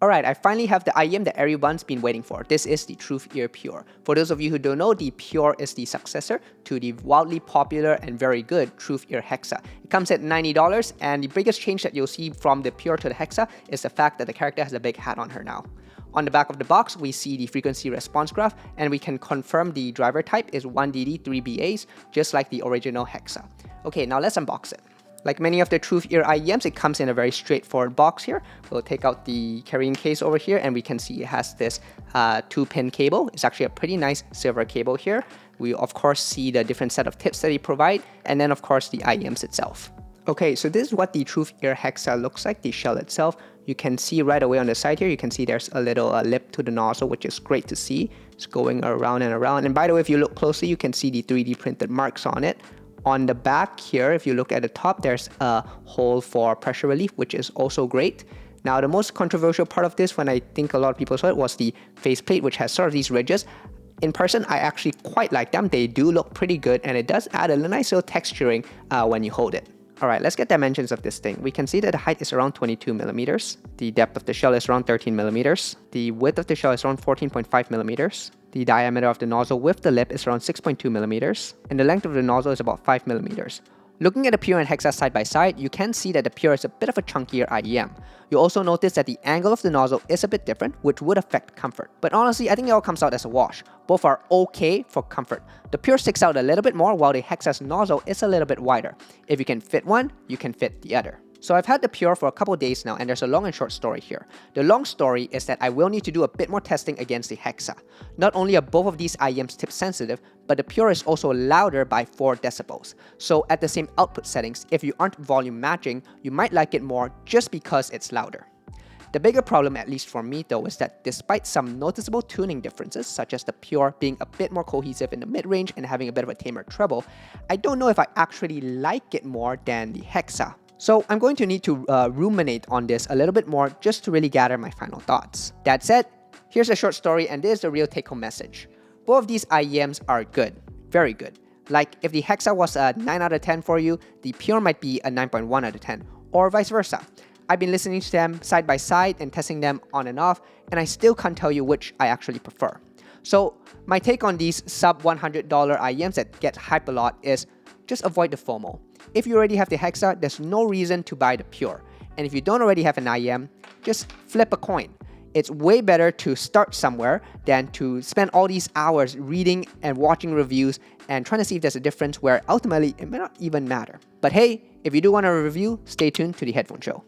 Alright, I finally have the IEM that everyone's been waiting for. This is the Truthear Pure. For those of you who don't know, the Pure is the successor to the wildly popular and very good Truthear Hexa. It comes at $90, and the biggest change that you'll see from the Pure to the Hexa is the fact that the character has a big hat on her now. On the back of the box, we see the frequency response graph, and we can confirm the driver type is 1DD 3BAs, just like the original Hexa. Okay, now let's unbox it. Like many of the Truthear IEMs, it comes in a very straightforward box here. We'll take out the carrying case over here, and we can see it has this 2-pin cable. It's actually a pretty nice silver cable here. We of course see the different set of tips that they provide, and then of course the IEMs itself. Okay, so this is what the Truthear Hexa looks like, the shell itself. You can see right away on the side here, you can see there's a little lip to the nozzle, which is great to see. It's going around and around. And by the way, if you look closely, you can see the 3D printed marks on it. On the back here, if you look at the top, there's a hole for pressure relief, which is also great. Now, the most controversial part of this, when I think a lot of people saw it, was the faceplate, which has sort of these ridges. In person, I actually quite like them. They do look pretty good, and it does add a nice little texturing when you hold it. Alright, let's get dimensions of this thing. We can see that the height is around 22 millimeters. The depth of the shell is around 13 millimeters. The width of the shell is around 14.5 millimeters. The diameter of the nozzle with the lip is around 6.2 millimeters. And the length of the nozzle is about 5 millimeters. Looking at the Pure and Hexa side by side, you can see that the Pure is a bit of a chunkier IEM. You'll also notice that the angle of the nozzle is a bit different, which would affect comfort. But honestly, I think it all comes out as a wash. Both are okay for comfort. The Pure sticks out a little bit more, while the Hexa's nozzle is a little bit wider. If you can fit one, you can fit the other. So I've had the Pure for a couple days now, and there's a long and short story here. The long story is that I will need to do a bit more testing against the Hexa. Not only are both of these IEMs tip sensitive, but the Pure is also louder by 4 decibels. So at the same output settings, if you aren't volume matching, you might like it more just because it's louder. The bigger problem, at least for me though, is that despite some noticeable tuning differences, such as the Pure being a bit more cohesive in the mid-range and having a bit of a tamer treble, I don't know if I actually like it more than the Hexa. So I'm going to need to ruminate on this a little bit more just to really gather my final thoughts. That said, here's a short story, and this is the real take-home message. Both of these IEMs are good, very good. Like if the Hexa was a 9 out of 10 for you, the Pure might be a 9.1 out of 10, or vice versa. I've been listening to them side by side and testing them on and off, and I still can't tell you which I actually prefer. So my take on these sub $100 IEMs that get hyped a lot is just avoid the FOMO. If you already have the Hexa, there's no reason to buy the Pure. And if you don't already have an IEM, just flip a coin. It's way better to start somewhere than to spend all these hours reading and watching reviews and trying to see if there's a difference where ultimately it may not even matter. But hey, if you do want a review, stay tuned to the Headphone Show.